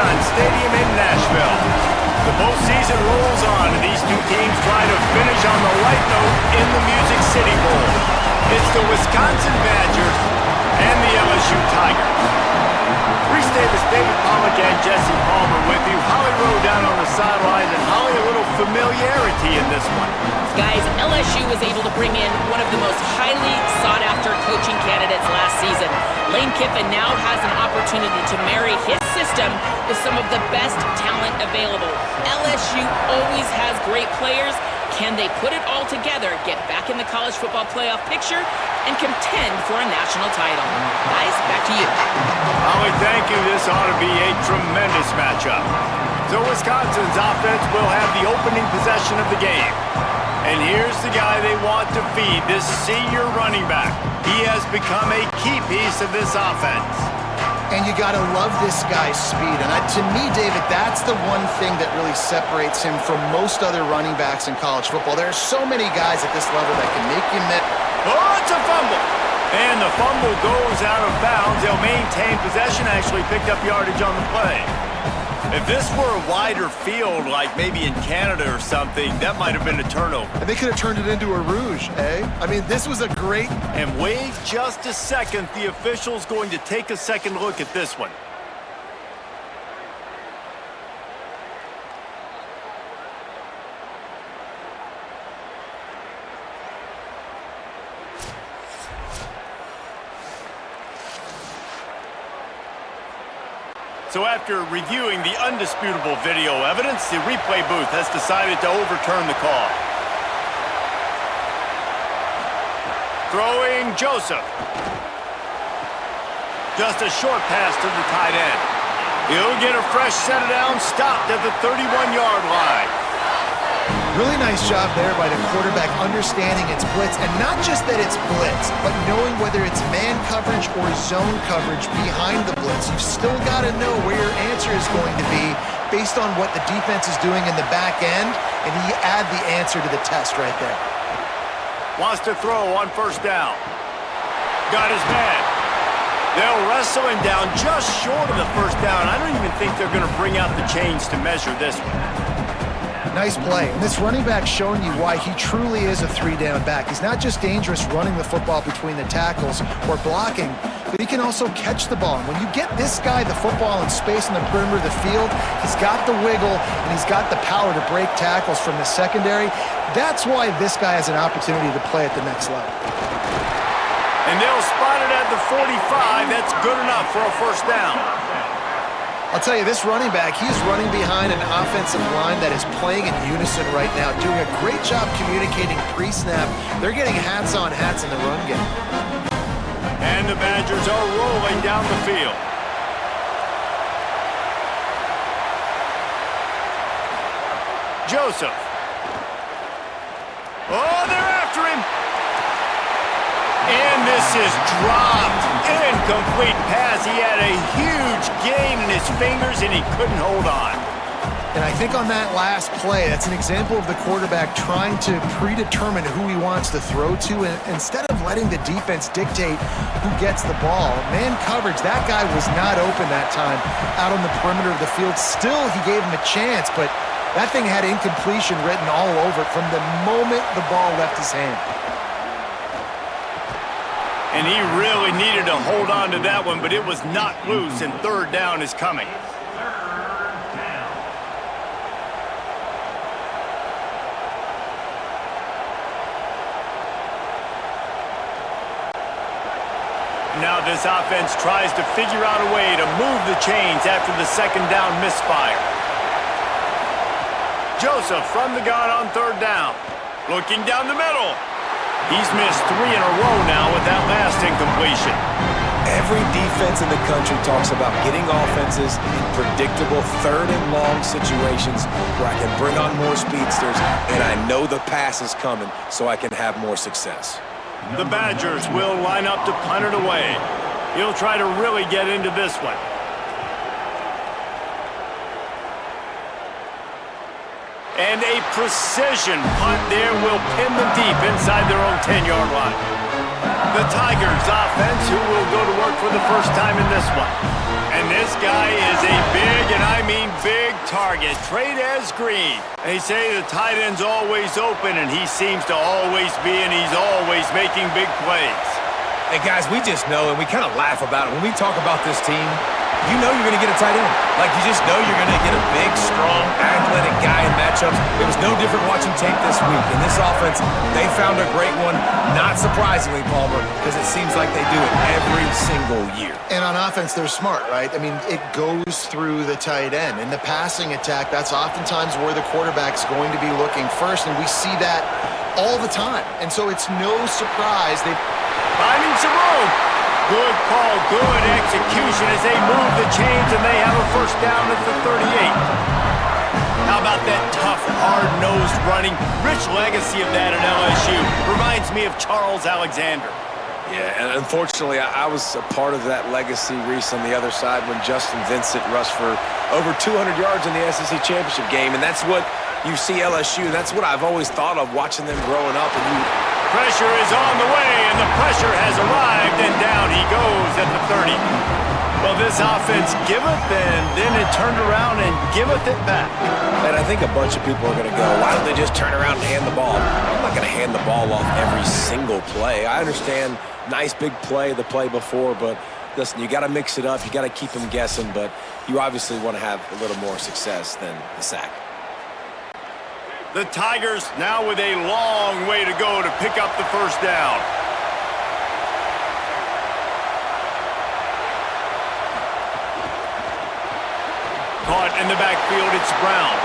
Nissan Stadium in Nashville. The postseason rolls on, and these two teams try to finish on the right note in the Music City Bowl. It's the Wisconsin Badgers and the LSU Tigers. Reese Davis, David Pollack, and Jesse Palmer with you. Holly Rowe down on the sideline, and Holly, a little familiarity in this one. Guys, LSU was able to bring in one of the most highly sought-after coaching candidates last season. Lane Kiffin now has an opportunity to marry his system with some of the best talent available. LSU always has great players. Can they put it all together, get back in the college football playoff picture, and contend for a national title? Guys, back to you. Holly, thank you. This ought to be a tremendous matchup. So Wisconsin's offense will have the opening possession of the game. And here's the guy they want to feed, this senior running back. He has become a key piece of this offense. And you got to love this guy's speed. And to me, David, that's the one thing that really separates him from most other running backs in college football. There are so many guys at this level that can make you miss. Oh, it's a fumble. And the fumble goes out of bounds. They'll maintain possession, actually picked up yardage on the play. If this were a wider field, like maybe in Canada or something, that might have been a turnover. And they could have turned it into a rouge, eh? I mean, this was a great... And wait just a second. The official's going to take a second look at this one. So after reviewing the undisputable video evidence, the replay booth has decided to overturn the call. Throwing Joseph. Just a short pass to the tight end. He'll get a fresh set down, stopped at the 31-yard line. Really nice job there by the quarterback understanding it's blitz, and not just that it's blitz, but knowing whether it's man coverage or zone coverage behind the blitz. You've still got to know where your answer is going to be based on what the defense is doing in the back end, and you add the answer to the test right there. Wants to throw on first down. Got his man. They'll wrestle him down just short of the first down. I don't even think they're going to bring out the chains to measure this one. Nice play. And this running back showing you why he truly is a three-down back. He's not just dangerous running the football between the tackles or blocking, but he can also catch the ball. And when you get this guy the football in space in the perimeter of the field, he's got the wiggle and he's got the power to break tackles from the secondary. That's why this guy has an opportunity to play at the next level. And they'll spot it at the 45. That's good enough for a first down. I'll tell you, this running back, he's running behind an offensive line that is playing in unison right now, doing a great job communicating pre-snap. They're getting hats on hats in the run game. And the Badgers are rolling down the field. Joseph. Oh, they're after him. And this is dropped. Incomplete pass. He had a huge gain in his fingers, and he couldn't hold on. And I think on that last play, that's an example of the quarterback trying to predetermine who he wants to throw to, and instead of letting the defense dictate who gets the ball. Man coverage, that guy was not open that time out on the perimeter of the field. Still, he gave him a chance, but that thing had incompletion written all over it from the moment the ball left his hand. And he really needed to hold on to that one, but it was not loose, and third down is coming. Now this offense tries to figure out a way to move the chains after the second down misfire. Joseph from the gun on third down. Looking down the middle. He's missed 3 in a row now with that last incompletion. Every defense in the country talks about getting offenses in predictable third and long situations where I can bring on more speedsters and I know the pass is coming so I can have more success. The Badgers will line up to punt it away. He'll try to really get into this one. And a precision punt there will pin them deep inside their own 10-yard line. The Tigers offense, who will go to work for the first time in this one. And this guy is a big, and I mean big, target. Trey'Dez Green. They say the tight end's always open, and he seems to always be, and he's always making big plays. Hey, guys, we just know, and we kind of laugh about it. When we talk about this team, you know you're going to get a tight end. Like, you just know you're going to get a big, strong, athletic guy in matchups. It was no different watching tape this week. In this offense, they found a great one, not surprisingly, Palmer, because it seems like they do it every single year. And on offense, they're smart, right? I mean, it goes through the tight end. In the passing attack, that's oftentimes where the quarterback's going to be looking first, and we see that all the time. And so it's no surprise they finding some room. Good call, good execution as they move the chains, and they have a first down at the 38. How about that tough, hard-nosed running? Rich legacy of that at LSU. Reminds me of Charles Alexander. Yeah, and unfortunately, I was a part of that legacy, Reese, on the other side when Justin Vincent rushed for over 200 yards in the SEC championship game, and that's what you see LSU. That's what I've always thought of watching them growing up. And pressure is on the way, and the pressure has arrived, and down he goes at the 30. Well, this offense giveth, and then it turned around and giveth it back. And I think a bunch of people are going to go, why don't they just turn around and hand the ball? I'm not going to hand the ball off every single play. I understand nice big play, the play before, but listen, you got to mix it up. You got to keep them guessing, but you obviously want to have a little more success than the sack. The Tigers now with a long way to go to pick up the first down. Caught in the backfield, it's Brown.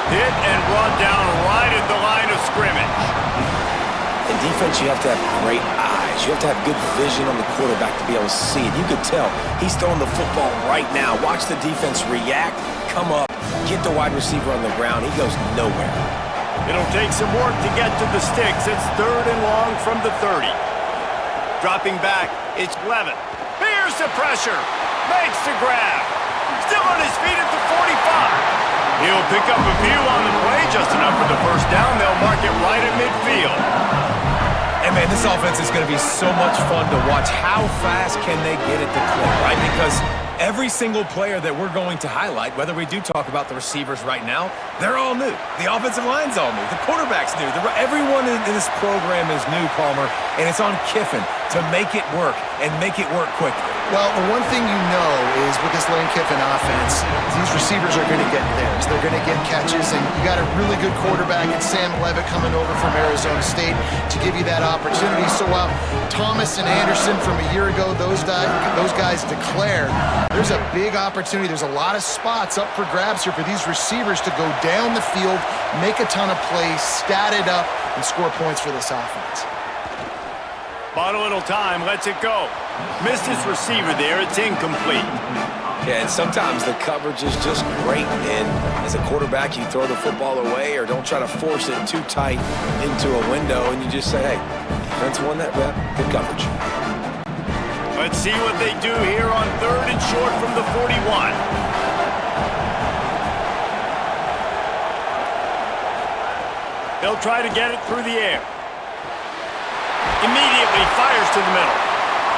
Hit and brought down right at the line of scrimmage. In defense, you have to have great eyes. You have to have good vision on the quarterback to be able to see it. You could tell he's throwing the football right now. Watch the defense react, come up, get the wide receiver on the ground. He goes nowhere. It'll take some work to get to the sticks. It's 3rd and long from the 30. Dropping back, it's Levin. Here's the pressure. Makes the grab. Still on his feet at the 45. He'll pick up a few on the play, just enough for the first down. They'll mark it right at midfield. And man, this offense is going to be so much fun to watch. How fast can they get it to click, right? Because every single player that we're going to highlight, whether we do talk about the receivers right now, they're all new. The offensive line's all new. The quarterback's new. Everyone in this program is new, Palmer, and it's on Kiffin to make it work and make it work quickly. Well, the one thing you know is with this Lane Kiffin offense, these receivers are going to get theirs. They're going to get catches, and you got a really good quarterback in Sam Levitt coming over from Arizona State to give you that opportunity. So while Thomas and Anderson from a year ago, those guys declare, there's a big opportunity. There's a lot of spots up for grabs here for these receivers to go down the field, make a ton of plays, stat it up, and score points for this offense. Bought a little time, lets it go. Missed his receiver there, it's incomplete. Yeah, and sometimes the coverage is just great, and as a quarterback, you throw the football away or don't try to force it too tight into a window, and you just say, hey, defense won that rep, good coverage. Let's see what they do here on 3rd and short from the 41. They'll try to get it through the air. Immediately fires to the middle.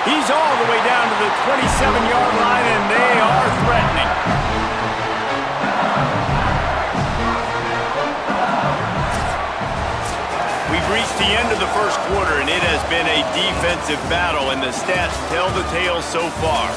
He's all the way down to the 27-yard line, and they are threatening. We've reached the end of the first quarter, and it has been a defensive battle, and the stats tell the tale so far.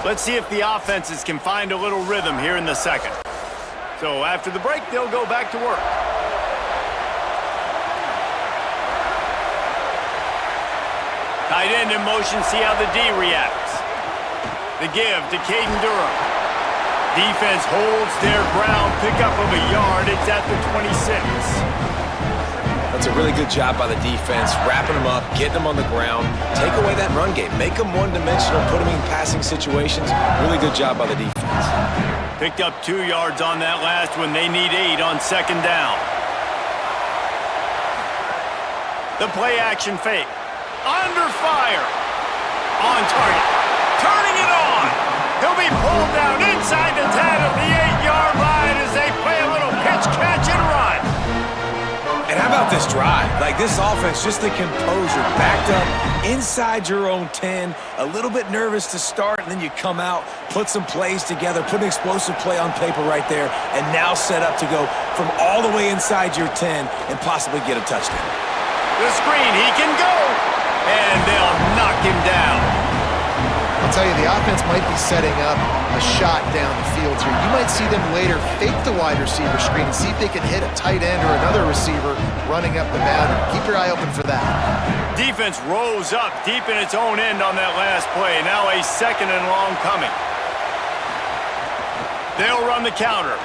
Let's see if the offenses can find a little rhythm here in the second. So after the break, they'll go back to work. Tight end in motion, see how the D reacts. The give to Caden Durham. Defense holds their ground, pickup of a yard. It's at the 26. That's a really good job by the defense, wrapping them up, getting them on the ground, take away that run game, make them one-dimensional, put them in passing situations. Really good job by the defense. Picked up 2 yards on that last one. They need 8 on second down. The play action fake. Under fire. On target. Turning it on. He'll be pulled down inside the 10 at the 8-yard line as they play a little pitch, catch, and run. And how about this drive? Like this offense, just the composure, backed up inside your own 10, a little bit nervous to start, and then you come out, put some plays together, put an explosive play on paper right there, and now set up to go from all the way inside your 10 and possibly get a touchdown. The screen, he can go, and they'll knock him down. I'll tell you, the offense might be setting up a shot down the field here. You might see them later fake the wide receiver screen and see if they can hit a tight end or another receiver running up the boundary. Keep your eye open for that. Defense rose up deep in its own end on that last play. Now a 2nd and long coming. They'll run the counter.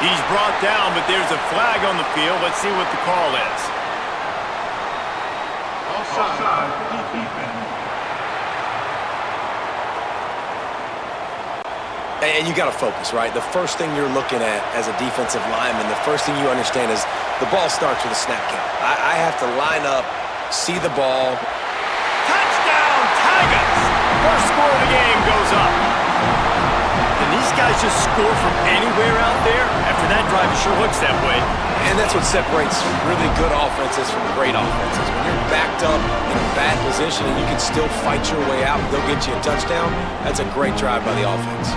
He's brought down, but there's a flag on the field. Let's see what the call is. Offside. And you got to focus, right? The first thing you're looking at as a defensive lineman, the first thing you understand is the ball starts with a snap count. I have to line up, see the ball. Touchdown, Tigers! First score of the game goes up. Can these guys just score from anywhere out there? After that drive, it sure looks that way. And that's what separates really good offenses from great offenses. When you're backed up in a bad position and you can still fight your way out and they'll get you a touchdown, that's a great drive by the offense.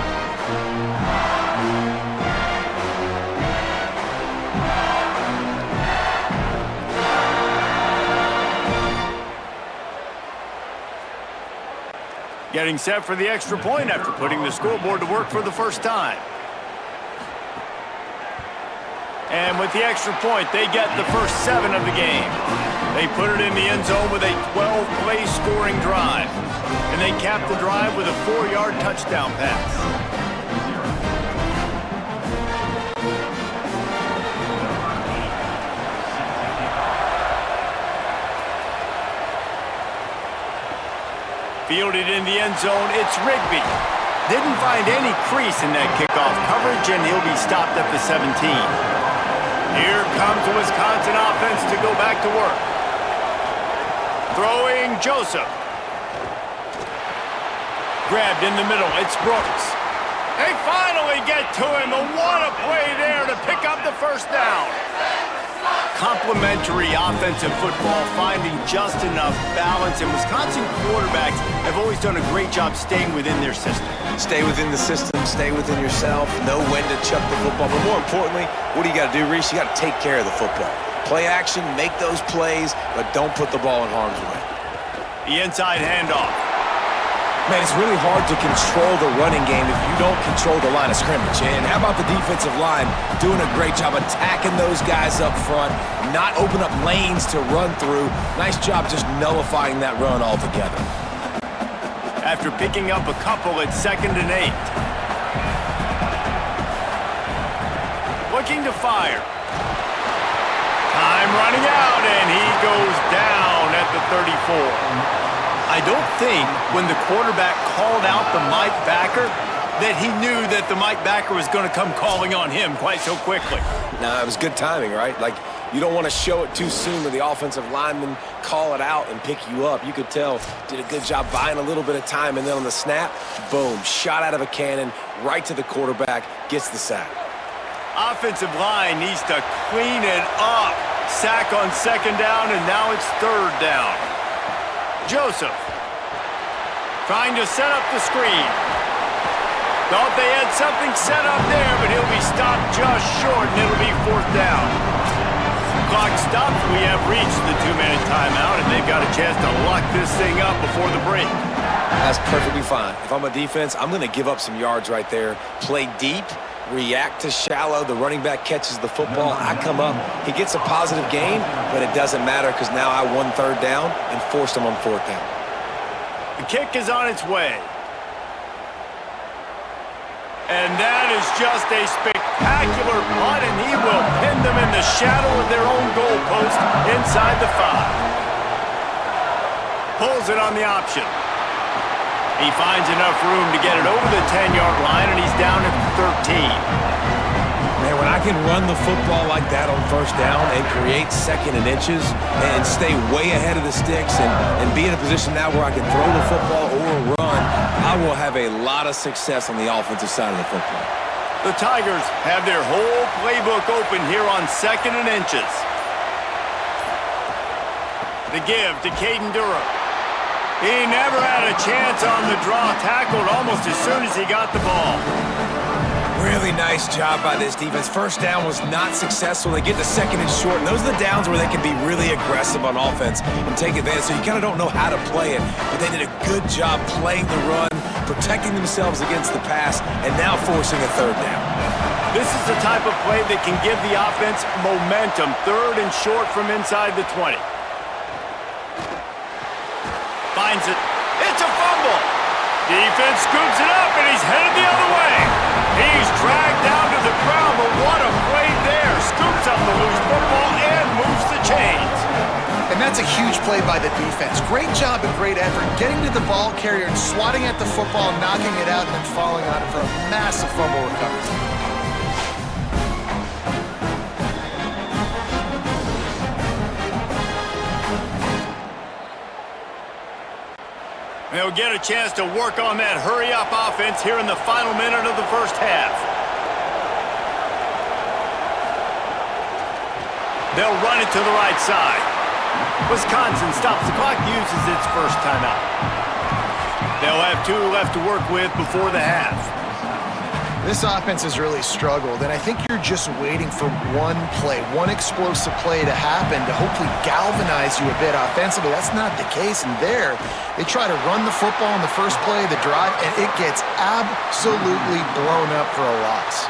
Getting set for the extra point after putting the scoreboard to work for the first time. And with the extra point, they get the first 7 of the game. They put it in the end zone with a 12-play scoring drive. And they cap the drive with a 4-yard touchdown pass. Fielded in the end zone, it's Rigby. Didn't find any crease in that kickoff coverage, and he'll be stopped at the 17. Here comes the Wisconsin offense to go back to work. Throwing Joseph. Grabbed in the middle, it's Brooks. They finally get to him, and what a play there to pick up the first down. Complementary offensive football, finding just enough balance, and Wisconsin quarterbacks have always done a great job staying within their system. Stay within the system, stay within yourself, know when to chuck the football. But more importantly, what do you got to do, Reese? You got to take care of the football. Play action, make those plays, but don't put the ball in harm's way. The inside handoff. Man, it's really hard to control the running game if you don't control the line of scrimmage. And how about the defensive line doing a great job attacking those guys up front, not open up lanes to run through. Nice job just nullifying that run altogether. After picking up a couple, it's 2nd and 8. Looking to fire. Time running out, and he goes down at the 34. I don't think when the quarterback called out the Mike backer that he knew that the Mike backer was going to come calling on him quite so quickly. No, it was good timing, right? Like, you don't want to show it too soon to the offensive lineman, call it out and pick you up. You could tell, did a good job buying a little bit of time, and then on the snap, boom, shot out of a cannon, right to the quarterback, gets the sack. Offensive line needs to clean it up. Sack on 2nd down, and now it's 3rd down. Joseph trying to set up the screen. Thought they had something set up there, but he'll be stopped just short, and it'll be 4th down. Clock stopped. We have reached the 2-minute timeout, and they've got a chance to lock this thing up before the break. That's perfectly fine. If I'm a defense, I'm going to give up some yards right there. Play deep, react to shallow. The running back catches the football. I come up. He gets a positive gain, but it doesn't matter because now I won 3rd down and forced him on 4th down. The kick is on its way. And that is just a spectacular punt, and he will pin them in the shadow of their own goalpost inside the 5. Pulls it on the option. He finds enough room to get it over the 10-yard line, and he's down at 13. Man, when I can run the football like that on 1st down and create 2nd and inches and stay way ahead of the sticks and be in a position now where I can throw the football a run, I will have a lot of success on the offensive side of the football. The Tigers have their whole playbook open here on 2nd and inches. The give to Caden Durham. He never had a chance on the draw, tackled almost as soon as he got the ball. Really nice job by this defense. First down was not successful. They get the 2nd and short, and those are the downs where they can be really aggressive on offense and take advantage. So you kind of don't know how to play it, but they did a good job playing the run, protecting themselves against the pass, and now forcing a 3rd down. This is the type of play that can give the offense momentum. 3rd and short from inside the 20. Finds it. It's a fumble. Defense scoops it up, and he's headed the other way. He's dragged down to the ground, but what a play there. Scoops up the loose football and moves the chains. And that's a huge play by the defense. Great job and great effort getting to the ball carrier and swatting at the football, knocking it out, and then falling on it for a massive fumble recovery. They'll get a chance to work on that hurry-up offense here in the final minute of the first half. They'll run it to the right side. Wisconsin stops the clock, uses its first timeout. They'll have 2 left to work with before the half. This offense has really struggled, and I think you're just waiting for one play, one explosive play to happen to hopefully galvanize you a bit offensively. That's not the case, and there, they try to run the football in the first play of the drive, and it gets absolutely blown up for a loss.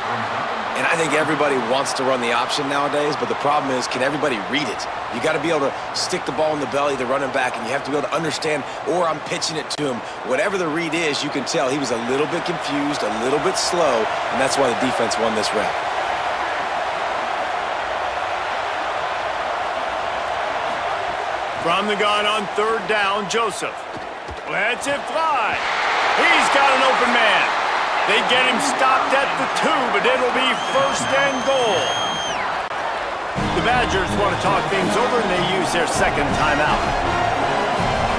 And I think everybody wants to run the option nowadays, but the problem is, can everybody read it? You got to be able to stick the ball in the belly of the running back, and you have to be able to understand, or I'm pitching it to him. Whatever the read is, you can tell he was a little bit confused, a little bit slow, and that's why the defense won this rep. From the gun on 3rd down, Joseph. Lets it fly. He's got an open man. They get him stopped at the 2, but it'll be 1st and goal. The Badgers want to talk things over, and they use their 2nd timeout.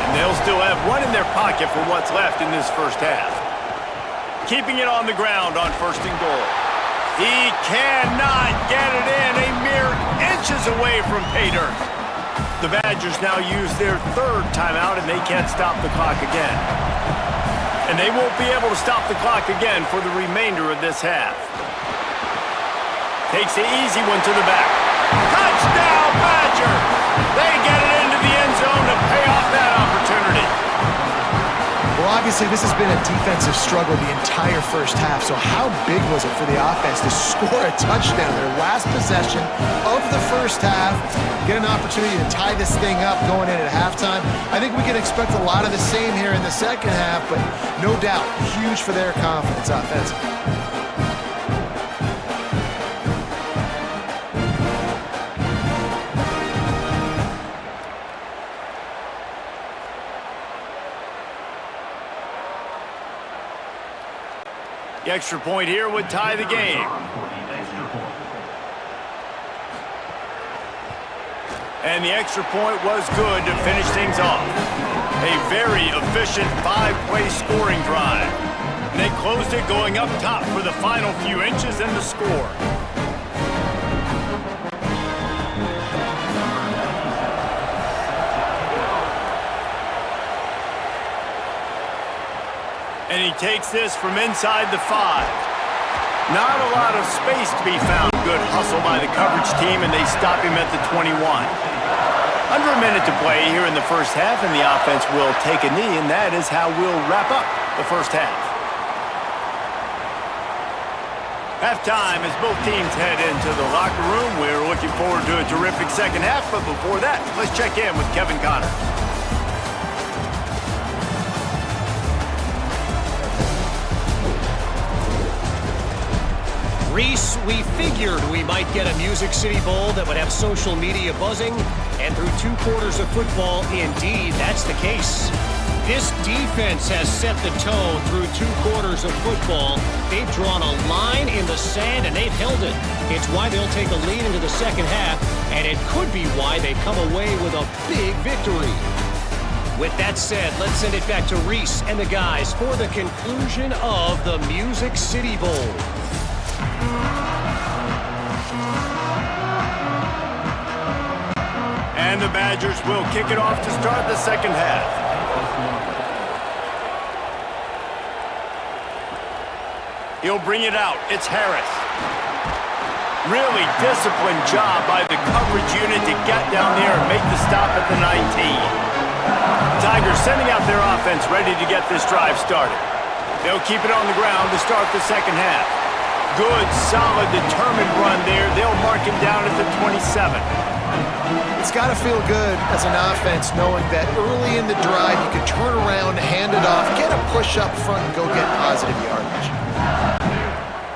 And they'll still have 1 in their pocket for what's left in this first half. Keeping it on the ground on 1st and goal. He cannot get it in, a mere inches away from pay dirt. The Badgers now use their 3rd timeout, and they can't stop the clock again. And they won't be able to stop the clock again for the remainder of this half. Takes the easy one to the back. Touchdown, Badgers! They get it into the end zone to pay off that opportunity. Well, obviously, this has been a defensive struggle the entire first half, so how big was it for the offense to score a touchdown? Their last possession of the first half, get an opportunity to tie this thing up going in at halftime. I think we can expect a lot of the same here in the second half, but no doubt, huge for their confidence offensively. The extra point here would tie the game. And the extra point was good to finish things off. A very efficient 5-play scoring drive. And they closed it going up top for the final few inches in the score. And he takes this from inside the 5. Not a lot of space to be found. Good hustle by the coverage team, and they stop him at the 21. Under a minute to play here in the first half, and the offense will take a knee, and that is how we'll wrap up the first half. Halftime as both teams head into the locker room. We're looking forward to a terrific second half, but before that, let's check in with Kevin Connors. Reese, we figured we might get a Music City Bowl that would have social media buzzing, and through 2 quarters of football, indeed, that's the case. This defense has set the tone through 2 quarters of football. They've drawn a line in the sand, and they've held it. It's why they'll take a lead into the second half, and it could be why they come away with a big victory. With that said, let's send it back to Reese and the guys for the conclusion of the Music City Bowl. And the Badgers will kick it off to start the second half. He'll bring it out. It's Harris. Really disciplined job by the coverage unit to get down there and make the stop at the 19. Tigers sending out their offense ready to get this drive started. They'll keep it on the ground to start the second half. Good, solid, determined run there. They'll mark him down at the 27. It's got to feel good as an offense knowing that early in the drive you can turn around, hand it off, get a push up front, and go get positive yardage.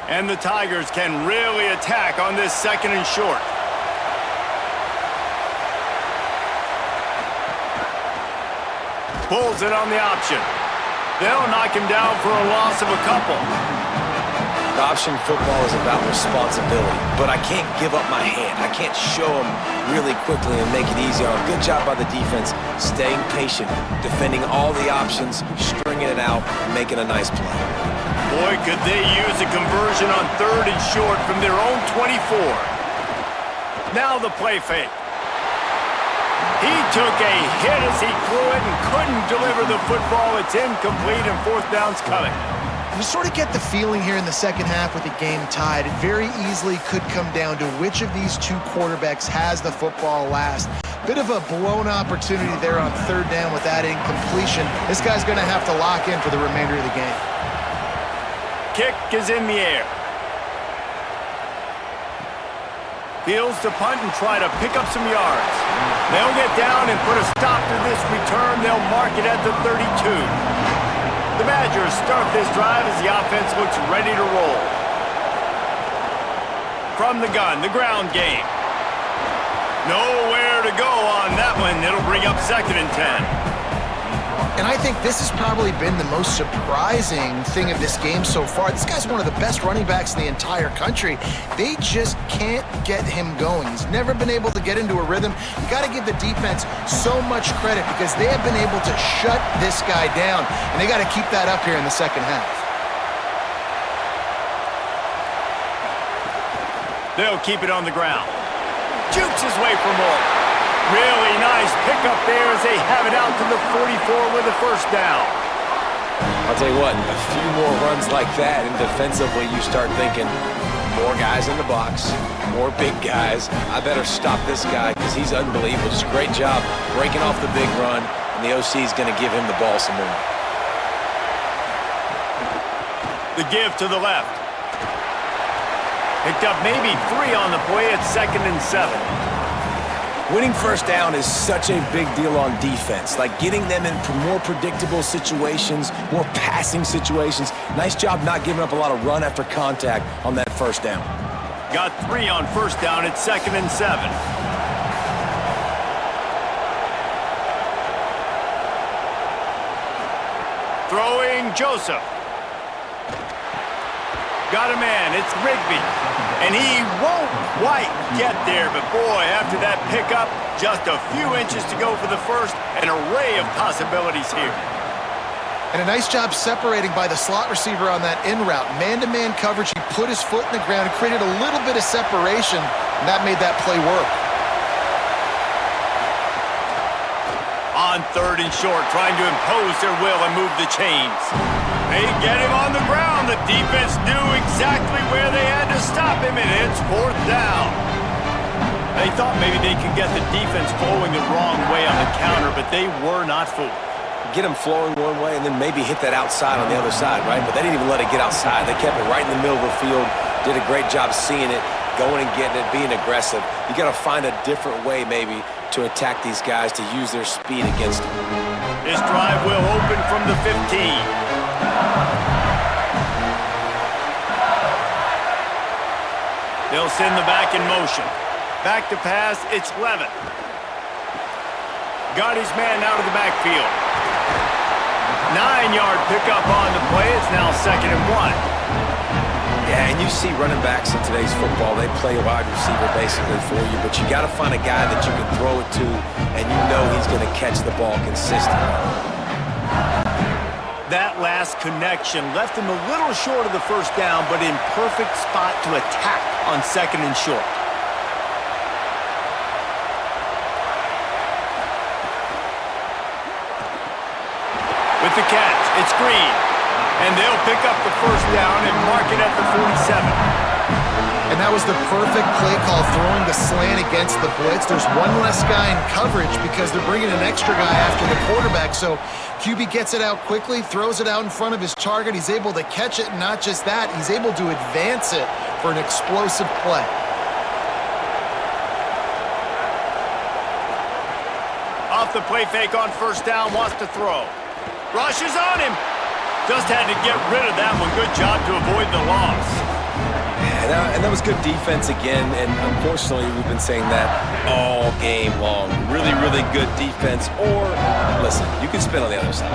And the Tigers can really attack on this second and short. Pulls it on the option. They'll knock him down for a loss of a couple. Option football is about responsibility, but I can't give up my hand. I can't show them really quickly and make it easy on them. Good job by the defense, staying patient, defending all the options, stringing it out, making a nice play. Boy, could they use a conversion on third and short from their own 24. Now the play fake. He took a hit as he threw it and couldn't deliver the football. It's incomplete and fourth down's coming. You sort of get the feeling here in the second half with the game tied. It very easily could come down to which of these two quarterbacks has the football last. Bit of a blown opportunity there on third down with that incompletion. This guy's going to have to lock in for the remainder of the game. Kick is in the air. Fields to punt and try to pick up some yards. They'll get down and put a stop to this return. They'll mark it at the 32. The Badgers start this drive as the offense looks ready to roll. From the gun, the ground game. Nowhere to go on that one. It'll bring up second and 10. And I think this has probably been the most surprising thing of this game so far. This guy's one of the best running backs in the entire country. They just can't get him going. He's never been able to get into a rhythm. You got to give the defense so much credit because they have been able to shut this guy down, and they got to keep that up here in the second half. They'll keep it on the ground. Jukes his way for more. Really nice pickup there as they have it out to the 44 with a first down. I'll tell you what, a few more runs like that, and defensively you start thinking, more guys in the box, more big guys. I better stop this guy because he's unbelievable. Just a great job breaking off the big run, and the OC is going to give him the ball some more. The give to the left. Picked up maybe 3 on the play at second and 7. Winning first down is such a big deal on defense, like getting them in more predictable situations, more passing situations. Nice job not giving up a lot of run after contact on that first down. Got 3 on first down at second and 7. Throwing Joseph. Got a man, it's Rigby. And he won't quite get there, but boy, after that pickup, just a few inches to go for the first, an array of possibilities here. And a nice job separating by the slot receiver on that in route. Man-to-man coverage, he put his foot in the ground and created a little bit of separation, and that made that play work. On third and short, trying to impose their will and move the chains. They get him on the ground. The defense knew exactly where they had to stop him, and it's fourth down. They thought maybe they could get the defense flowing the wrong way on the counter, but they were not fooled. Get them flowing one way and then maybe hit that outside on the other side, right? But they didn't even let it get outside. They kept it right in the middle of the field, did a great job seeing it, going and getting it, being aggressive. You got to find a different way maybe to attack these guys, to use their speed against them. This drive will open from the 15. They'll send the back in motion. Back to pass, it's Levin. Got his man out of the backfield. 9-yard pickup on the play. It's now second and 1. Yeah, and you see running backs in today's football, they play wide receiver basically for you, but you got to find a guy that you can throw it to, and you know he's going to catch the ball consistently. That last connection left him a little short of the first down, but in perfect spot to attack on 2nd and short. With the catch, it's Green. And they'll pick up the first down and mark it at the 47. And that was the perfect play call, throwing the slant against the blitz. There's one less guy in coverage because they're bringing an extra guy after the quarterback. So QB gets it out quickly, throws it out in front of his target. He's able to catch it, and not just that, he's able to advance it for an explosive play. Off the play fake on first down, wants to throw. Rushes on him. Just had to get rid of that one. Good job to avoid the loss. And that was good defense again, and unfortunately we've been saying that all game long. Really, really good defense, or, listen, you can spin on the other side.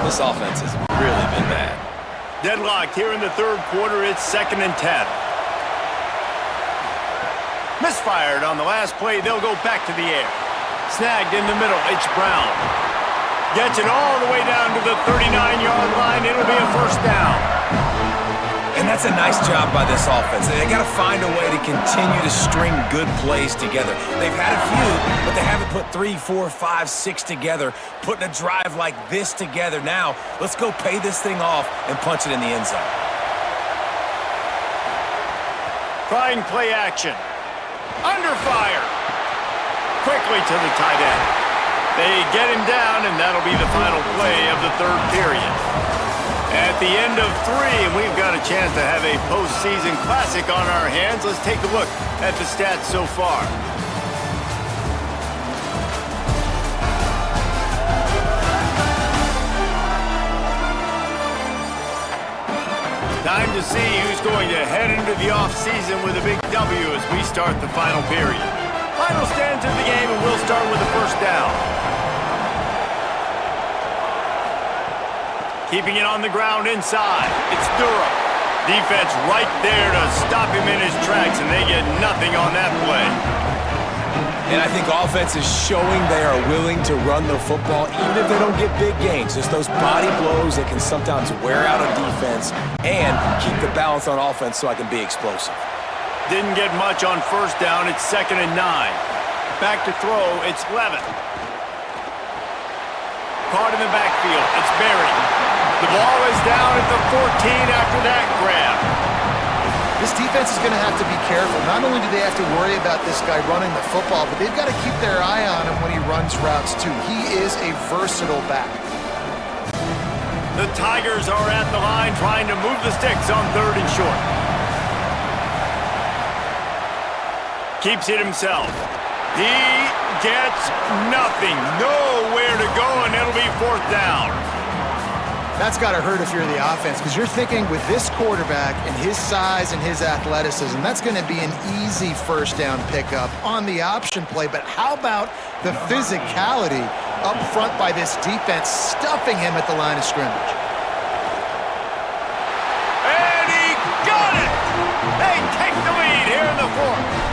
This offense has really been bad. Deadlocked here in the 3rd quarter. It's 2nd and 10. Misfired on the last play. They'll go back to the air. Snagged in the middle. It's Brown. Gets it all the way down to the 39-yard line. It'll be a first down. And that's a nice job by this offense. They got to find a way to continue to string good plays together. They've had a few, but they haven't put 3, 4, 5, 6 together, putting a drive like this together. Now, let's go pay this thing off and punch it in the end zone. Trying play action. Under fire. Quickly to the tight end. They get him down, and that'll be the final play of the 3rd period. At the end of 3, and we've got a chance to have a postseason classic on our hands. Let's take a look at the stats so far. Time to see who's going to head into the offseason with a big W as we start the final period. Final stands of the game, and we'll start with the first down. Keeping it on the ground inside. It's Durham. Defense right there to stop him in his tracks, and they get nothing on that play. And I think offense is showing they are willing to run the football even if they don't get big gains. Just those body blows that can sometimes wear out a defense and keep the balance on offense so I can be explosive. Didn't get much on first down. It's 2nd and 9. Back to throw. It's Levin. Caught in the backfield. It's Berry. The ball is down at the 14 after that grab. This defense is going to have to be careful. Not only do they have to worry about this guy running the football, but they've got to keep their eye on him when he runs routes too. He is a versatile back. The Tigers are at the line trying to move the sticks on 3rd and short. Keeps it himself. He gets nothing. Nowhere to go, and it'll be 4th down. That's got to hurt if you're the offense, because you're thinking with this quarterback and his size and his athleticism, that's going to be an easy first down pickup on the option play. But how about the physicality up front by this defense, stuffing him at the line of scrimmage? And he got it! They take the lead here in the 4th.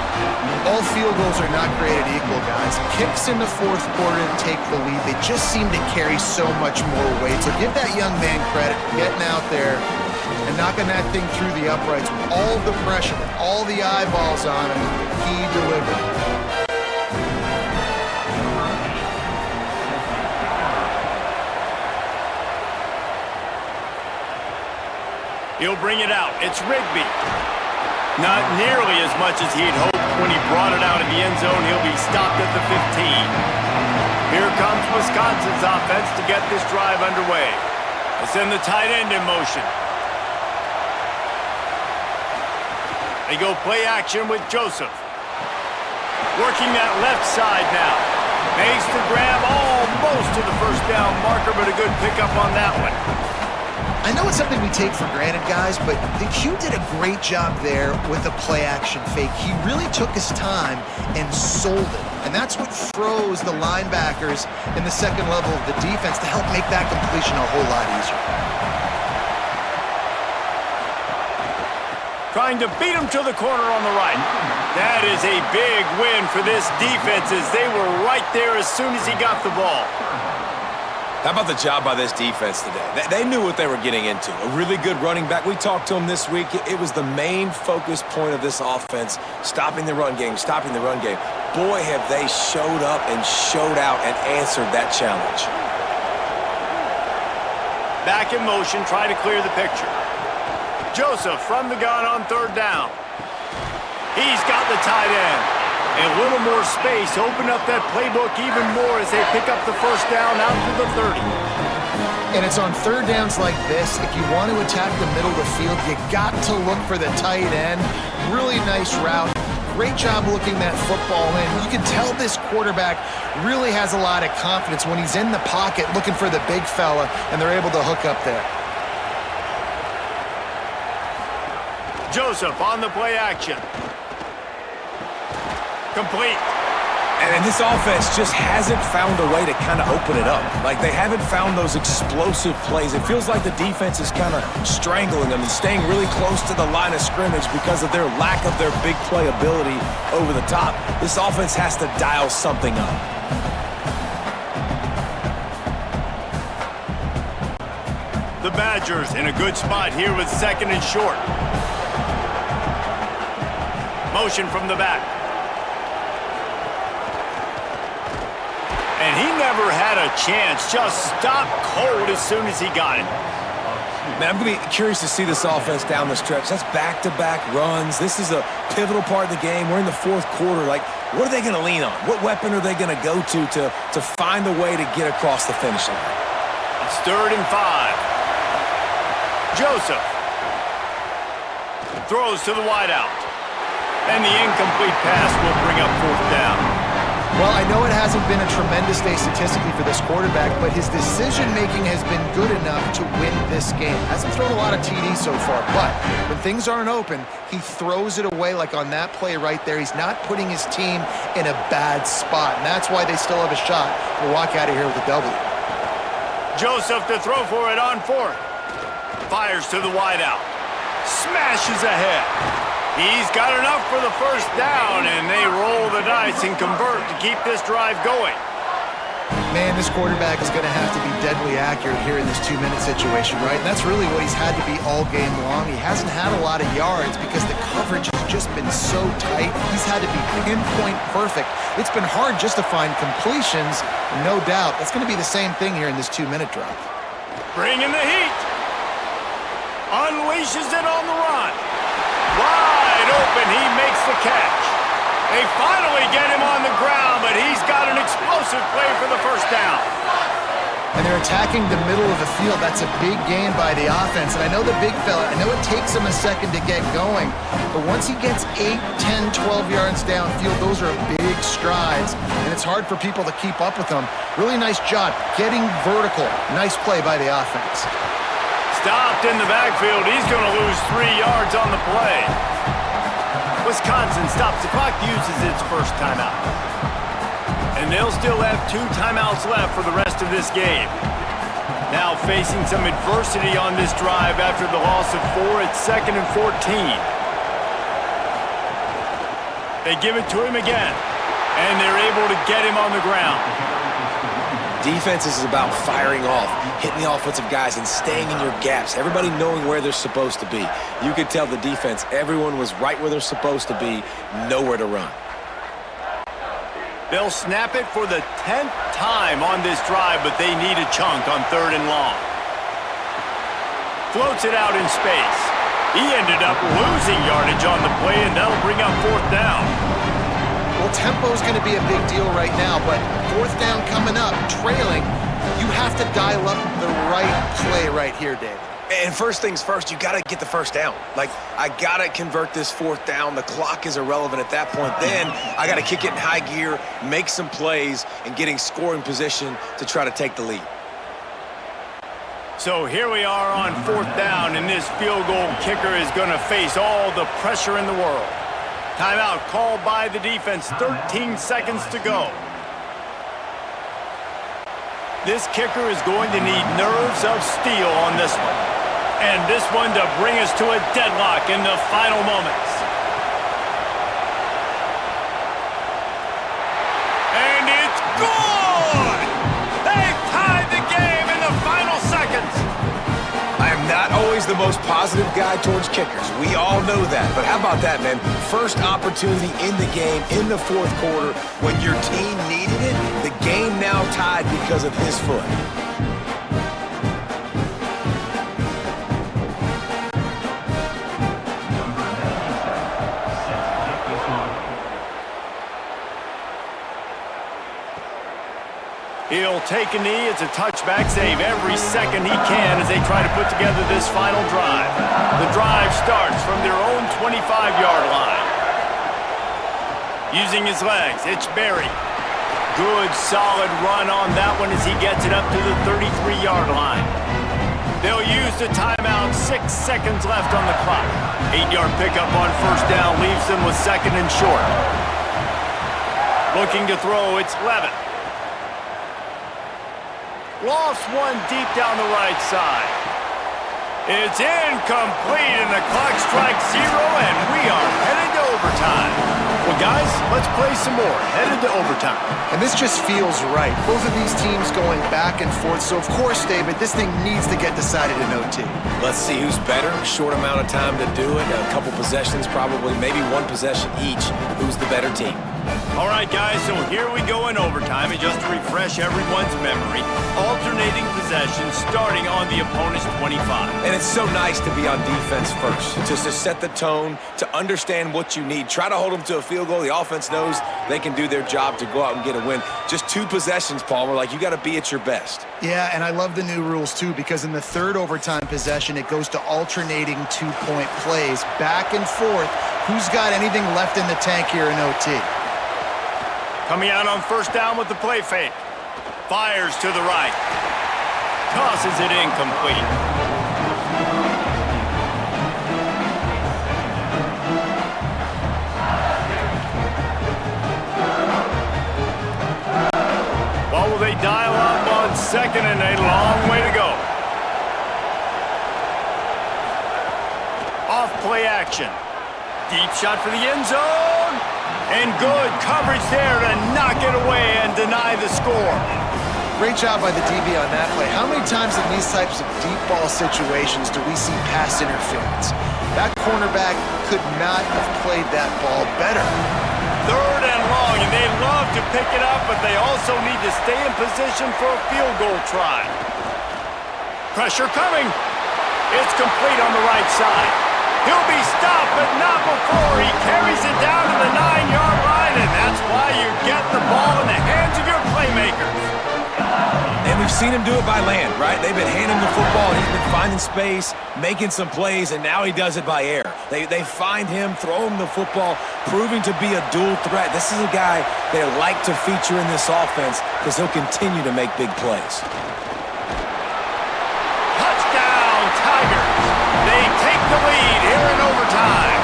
All field goals are not created equal, guys. Kicks in the 4th quarter to take the lead. They just seem to carry so much more weight. So give that young man credit for getting out there and knocking that thing through the uprights with all the pressure, with all the eyeballs on him. He delivered. He'll bring it out. It's Rigby. Not nearly as much as he'd hoped when he brought it out in the end zone. He'll be stopped at the 15. Here comes Wisconsin's offense to get this drive underway. They send the tight end in motion. They go play action with Joseph. Working that left side now. Makes the grab almost to the first down marker, but a good pickup on that one. I know it's something we take for granted, guys, but the Q did a great job there with the play-action fake. He really took his time and sold it, and that's what froze the linebackers in the 2nd level of the defense to help make that completion a whole lot easier. trying to beat him to the corner on the right. That is a big win for this defense as they were right there as soon as he got the ball. How about the job by this defense today? They knew what they were getting into. A really good running back. We talked to him this week. It was the main focus point of this offense, stopping the run game, stopping the run game. Boy, have they showed up and showed out and answered that challenge. Back in motion, trying to clear the picture. Joseph from the gun on third down. He's got the tight end. A little more space, open up that playbook even more as they pick up the first down out to the 30. And it's on third downs like this, if you want to attack the middle of the field, you got to look for the tight end. Really nice route. Great job looking that football in. You can tell this quarterback really has a lot of confidence when he's in the pocket looking for the big fella, and they're able to hook up there. Joseph on the play action. Complete. And this offense just hasn't found a way to kind of open it up. Like, they haven't found those explosive plays. It feels like the defense is kind of strangling them and staying really close to the line of scrimmage because of their lack of their big play ability over the top. This offense has to dial something up. The Badgers in a good spot here with second and short. Motion from the back. And he never had a chance. Just stopped cold as soon as he got it. Man, I'm going to be curious to see this offense down the stretch. That's back-to-back runs. This is a pivotal part of the game. We're in the fourth quarter. Like, what are they going to lean on? What weapon are they going to go to find a way to get across the finish line? It's 3rd and 5. Joseph throws to the wideout. And the incomplete pass will bring up 4th down. Well, I know it hasn't been a tremendous day statistically for this quarterback, but his decision-making has been good enough to win this game. Hasn't thrown a lot of TDs so far, but when things aren't open, he throws it away like on that play right there. He's not putting his team in a bad spot, and that's why they still have a shot to walk out of here with a W. Joseph to throw for it on 4th. Fires to the wideout. Smashes ahead. He's got enough for the first down, and they roll the dice and convert to keep this drive going. Man, this quarterback is going to have to be deadly accurate here in this 2-minute situation, right? And that's really what he's had to be all game long. He hasn't had a lot of yards because the coverage has just been so tight. He's had to be pinpoint perfect. It's been hard just to find completions, no doubt. That's going to be the same thing here in this 2-minute drive. Bringing the heat. Unleashes it on the run. Wide open, he makes the catch. They finally get him on the ground, but he's got an explosive play for the first down. And they're attacking the middle of the field. That's a big gain by the offense. And I know the big fella, I know it takes him a second to get going, but once he gets 8, 10, 12 yards downfield, those are big strides, and it's hard for people to keep up with them. Really nice job getting vertical. Nice play by the offense. Stopped in the backfield. He's going to lose 3 yards on the play. Wisconsin stops the clock, uses its first timeout. And they'll still have 2 timeouts left for the rest of this game. Now facing some adversity on this drive after the loss of 4 at 2nd and 14. They give it to him again, and they're able to get him on the ground. Defense is about firing off, hitting the offensive guys, and staying in your gaps. Everybody knowing where they're supposed to be. You could tell the defense, everyone was right where they're supposed to be, nowhere to run. They'll snap it for the 10th time on this drive, but they need a chunk on 3rd and long. Floats it out in space. He ended up losing yardage on the play, and that'll bring up 4th down. Well, tempo's going to be a big deal right now, but 4th down coming up, trailing, you have to dial up the right play right here, David. And first things first, you got to get the first down. Like, I got to convert this 4th down. The clock is irrelevant at that point. Then I got to kick it in high gear, make some plays, and getting scoring position to try to take the lead. So here we are on 4th down, and this field goal kicker is going to face all the pressure in the world. Timeout called by the defense, 13 seconds to go. This kicker is going to need nerves of steel on this one. And this one to bring us to a deadlock in the final moments. And it's good! They tied the game in the final seconds. I am not always the most positive guy towards kickers. We all know that. But how about that, man? First opportunity in the game, in the fourth quarter, when your team needed it, the game now tied because of his foot. He'll take a knee. It's a touchback save every second he can as they try to put together this final drive. The drive starts from their own 25-yard line. Using his legs, it's Berry. Good, solid run on that one as he gets it up to the 33-yard line. They'll use the timeout, 6 seconds left on the clock. 8-yard pickup on first down leaves them with second and short. Looking to throw, it's Levin. Lost one deep down the right side. It's incomplete, and the clock strikes 0, and we are headed to overtime. Well, guys, let's play some more. Headed to overtime. And this just feels right. Both of these teams going back and forth. So, of course, David, this thing needs to get decided in OT. Let's see who's better. Short amount of time to do it. A couple possessions, probably maybe one possession each. Who's the better team? All right, guys, so here we go in overtime. And just to refresh everyone's memory, alternating possessions starting on the opponent's 25. And it's so nice to be on defense first, just to set the tone, to understand what you need. Try to hold them to a field goal. The offense knows they can do their job to go out and get a win. Just 2 possessions, Palmer. Like, you got to be at your best. Yeah, and I love the new rules, too, because in the third overtime possession, it goes to alternating 2-point plays, back and forth. Who's got anything left in the tank here in OT? Coming out on first down with the play fake. Fires to the right. Tosses it incomplete. Well, will they dial up on second and a long way to go? Off play action. Deep shot for the end zone. And good coverage there to knock it away and deny the score. Great job by the DB on that play. How many times in these types of deep ball situations do we see pass interference? That cornerback could not have played that ball better. Third and long, and they love to pick it up, but they also need to stay in position for a field goal try. Pressure coming. It's complete on the right side. He'll be stopped, but not before he carries it down to the 9-yard line, and that's why you get the ball in the hands of your playmakers. And we've seen him do it by land, right? They've been handing the football, and he's been finding space, making some plays, and now he does it by air. They find him, throw him the football, proving to be a dual threat. This is a guy they like to feature in this offense because he'll continue to make big plays. Touchdown, Tigers. They take the lead here in overtime.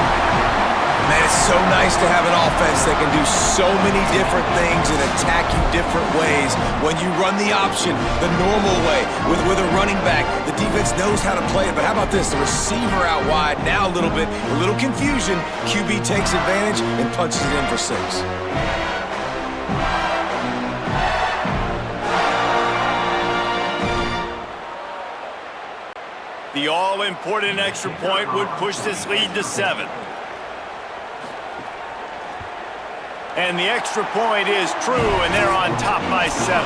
Man, it's so nice to have an offense that can do so many different things and attack you different ways. When you run the option, the normal way, with a running back, the defense knows how to play it. But how about this? The receiver out wide, now a little confusion. QB takes advantage and punches it in for 6. The all-important extra point would push this lead to 7. And the extra point is true, and they're on top by 7.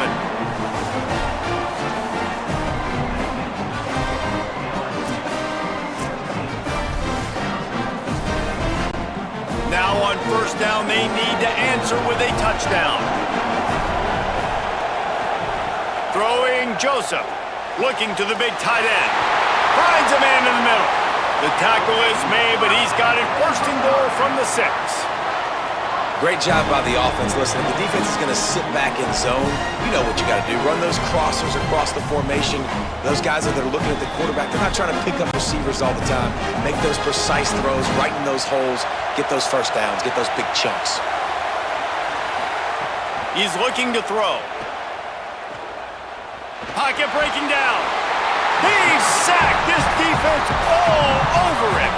Now on first down, they need to answer with a touchdown. Throwing Joseph, looking to the big tight end. Finds a man in the middle. The tackle is made, but he's got it first and goal from the 6. Great job by the offense. Listen, if the defense is going to sit back in zone, you know what you got to do. Run those crossers across the formation. Those guys that are looking at the quarterback, they're not trying to pick up receivers all the time. Make those precise throws, right in those holes, get those first downs, get those big chunks. He's looking to throw. Pocket breaking down. He's sacked. This defense all over him.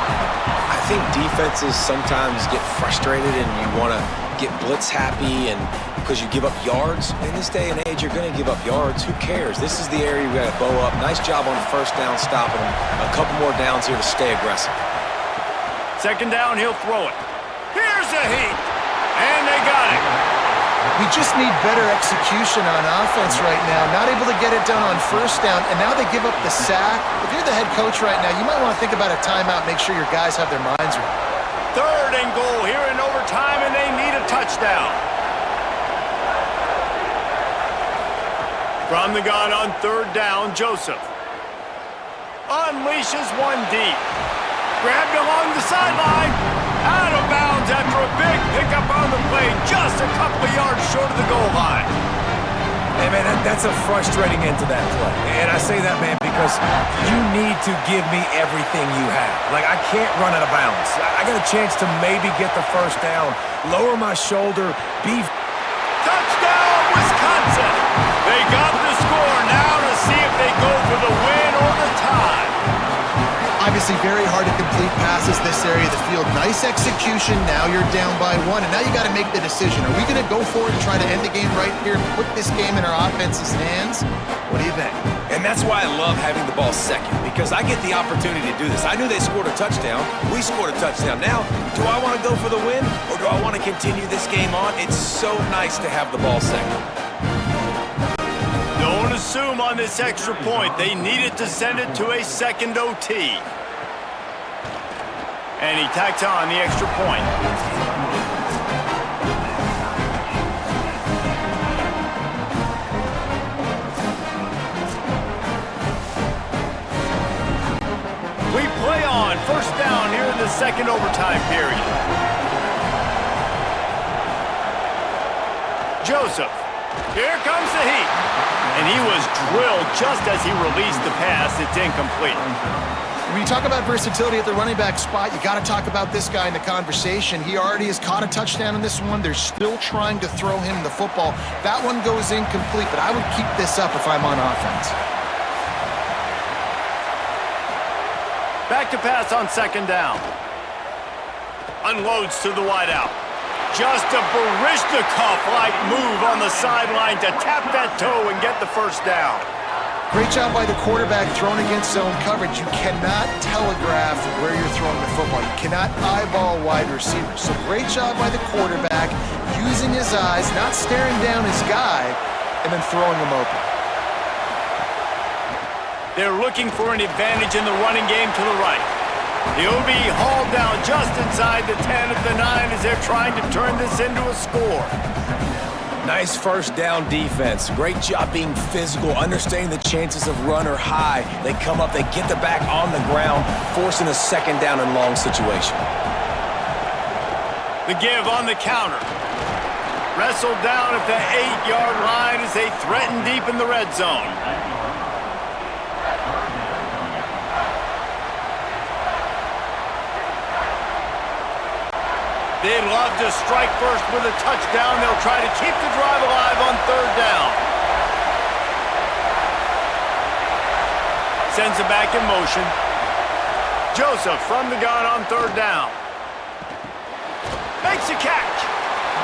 I think defenses sometimes get frustrated and you want to get blitz happy and because you give up yards. In this day and age, you're going to give up yards. Who cares? This is the area we got to bow up. Nice job on first down stopping them. A couple more downs here to stay aggressive. Second down, he'll throw it. Here's a heat. And they got it. We just need better execution on offense right now. Not able to get it done on first down, and now they give up the sack. If you're the head coach right now, you might want to think about a timeout, make sure your guys have their minds right. Third and goal here in overtime, and they need a touchdown. From the gun on third down, Joseph unleashes one deep. Grabbed along the sideline. Out of bounds after a big pickup on the play, just a couple of yards short of the goal line. Hey, man, that's a frustrating end to that play. And I say that, man, because you need to give me everything you have. Like, I can't run out of bounds. I got a chance to maybe get the first down, lower my shoulder, be... Touchdown, Wisconsin! They got the score now to see if they go for the win or the tie. Obviously very hard to complete passes this area of the field. Nice execution. Now you're down by one, and now you got to make the decision. Are we going to go for it and try to end the game right here and put this game in our offense's hands? What do you think? And that's why I love having the ball second, because I get the opportunity to do this. I knew they scored a touchdown. We scored a touchdown. Now, do I want to go for the win, or do I want to continue this game on? It's so nice to have the ball second. Don't assume on this extra point. They needed to send it to a second OT. And he tacks on the extra point. We play on first down here in the second overtime period. Joseph. Here comes the heat. And he was drilled just as he released the pass. It's incomplete. When you talk about versatility at the running back spot, you got to talk about this guy in the conversation. He already has caught a touchdown in this one. They're still trying to throw him the football. That one goes incomplete, but I would keep this up if I'm on offense. Back to pass on second down. Unloads to the wideout. Just a Baryshnikov-like move on the sideline to tap that toe and get the first down. Great job by the quarterback throwing against zone coverage. You cannot telegraph where you're throwing the football. You cannot eyeball wide receivers. So great job by the quarterback using his eyes, not staring down his guy, and then throwing him open. They're looking for an advantage in the running game to the right. He'll be hauled down just inside the 10 of the 9 as they're trying to turn this into a score. Nice first down defense. Great job being physical, understanding the chances of run are high. They come up, they get the back on the ground, forcing a second down and long situation. The give on the counter. Wrestled down at the 8-yard line as they threaten deep in the red zone. They'd love to strike first with a touchdown. They'll try to keep the drive alive on third down. Sends it back in motion. Joseph from the gun on third down. Makes a catch.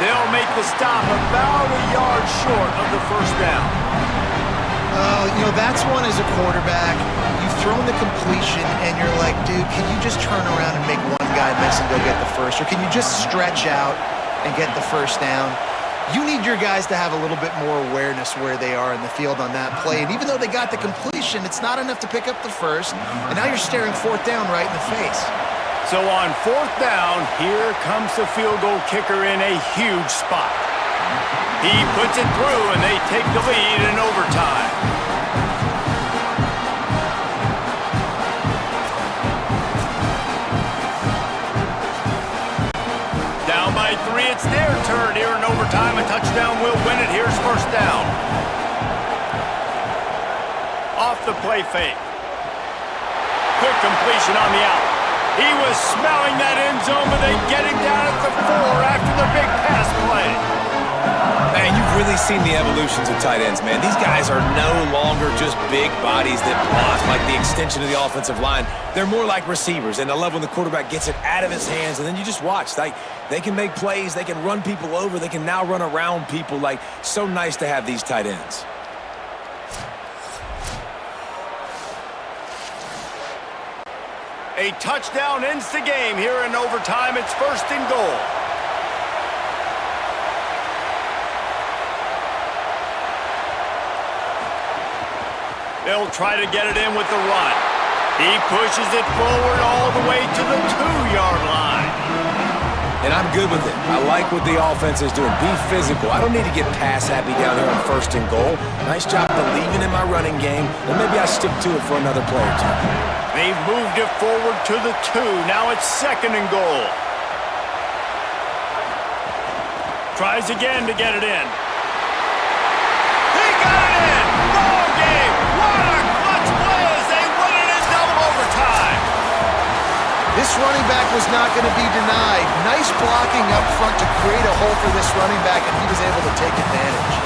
They'll make the stop about a yard short of the first down. You know, that's one as a quarterback. You've thrown the completion, and you're like, dude, can you just turn around and make one guy miss and go get the first? Or can you just stretch out and get the first down? You need your guys to have a little bit more awareness where they are in the field on that play. And even though they got the completion, it's not enough to pick up the first. And now you're staring fourth down right in the face. So on fourth down, here comes the field goal kicker in a huge spot. He puts it through, and they take the lead in overtime. Down by 3, it's their turn here in overtime. A touchdown will win it. Here's first down. Off the play fake. Quick completion on the out. He was smelling that end zone, but they get him down at the 4 after the big pass play. Man, you've really seen the evolutions of tight ends, man. These guys are no longer just big bodies that block like the extension of the offensive line. They're more like receivers, and I love when the quarterback gets it out of his hands, and then you just watch. They can make plays. They can run people over. They can now run around people. Like, so nice to have these tight ends. A touchdown ends the game here in overtime. It's 1st and goal. They'll try to get it in with the run. He pushes it forward all the way to the 2-yard line. And I'm good with it. I like what the offense is doing. Be physical. I don't need to get pass happy down here on 1st and goal. Nice job believing in my running game, and maybe I stick to it for another play or two. They've moved it forward to the 2. Now it's 2nd and goal. Tries again to get it in. He got it in! Ball game! What a clutch play as they win it in double overtime! This running back was not going to be denied. Nice blocking up front to create a hole for this running back, and he was able to take advantage.